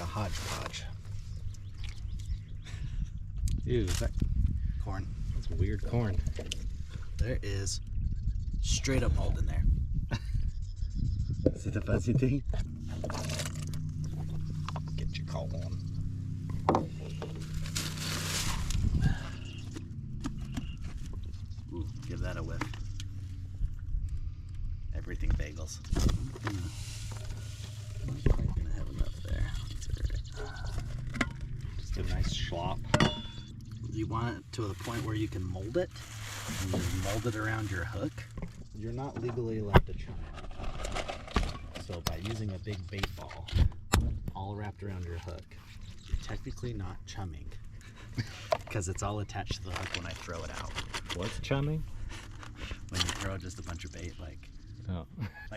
a hodgepodge. Ew, is that Corn. that's weird corn? There is straight up mold in there. See the fuzzy thing? Get your call on. Ooh, give that a whiff. Everything bagels. I'm gonna have enough there. That's all right. Just a nice slop. You want it to the point where you can mold it, and you mold it around your hook. You're not legally allowed to chum it. So by using a big bait ball all wrapped around your hook, you're technically not chumming because it's all attached to the hook when I throw it out. What's chumming? When you throw just a bunch of bait, like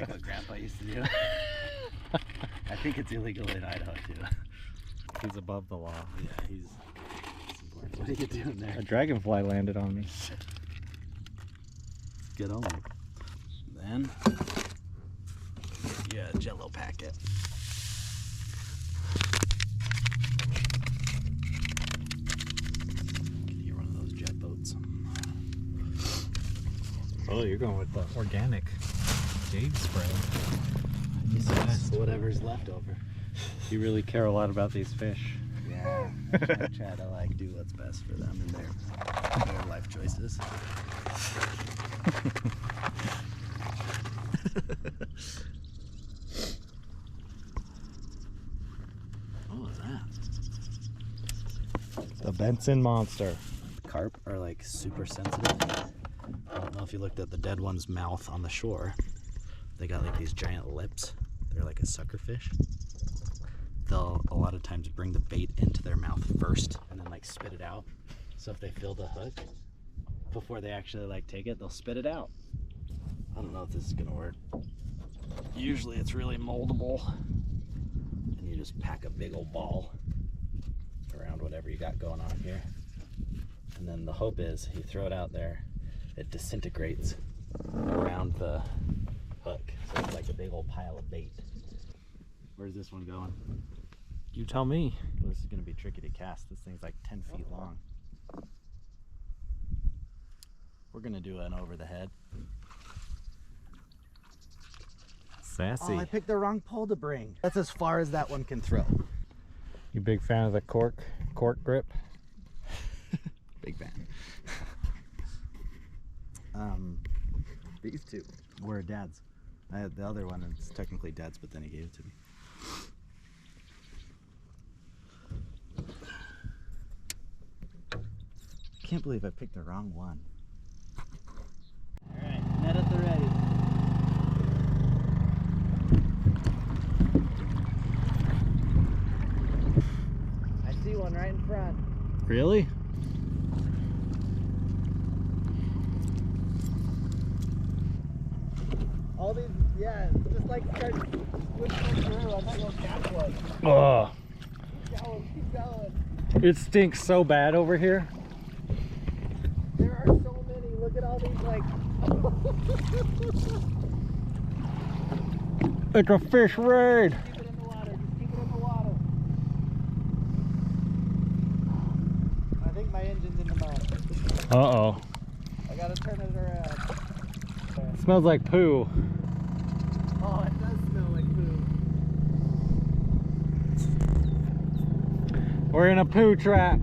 what Grandpa used to do. I think it's illegal in Idaho too. He's above the law. Yeah, he's important. What are you doing there? A dragonfly landed on me. Get on. Then, yeah, Jello packet. Can you run those jet boats? Oh, you're going with the organic jade spray. Yes, whatever's left over. You really care a lot about these fish. Yeah, I try to like do what's best for them and their life choices. What was that? The Benson monster. Carp are like super sensitive. I don't know if you looked at the dead one's mouth on the shore. They got like these giant lips. They're like a sucker fish. They'll a lot of times bring the bait into their mouth first and then like spit it out. So if they feel the hook before they actually like take it, they'll spit it out. I don't know if this is gonna work. Usually it's really moldable, and you just pack a big old ball around whatever you got going on here. And then the hope is you throw it out there, it disintegrates around the hook. So it's like a big old pile of bait. Where's this one going? You tell me. Well, this is gonna be tricky to cast. This thing's like 10 feet long. We're gonna do an over the head. Sassy. Oh, I picked the wrong pole to bring. That's as far as that one can throw. You big fan of the cork grip? Big fan. These two were Dad's. I had the other one, it's technically Dad's, but then he gave it to me. Can't believe I picked the wrong one. All right, net at the ready. I see one right in front. Really? All these, yeah, just like start switching through. I'm not gonna catch one. Oh, Keep going, keep going. it stinks so bad over here. There are so many. Look at all these, like. It's a fish raid. Keep it in the water. Just keep it in the water. I think my engine's in the mouth. Uh-oh. I gotta turn it around. It smells like poo. Oh, it does smell like poo. We're in a poo trap.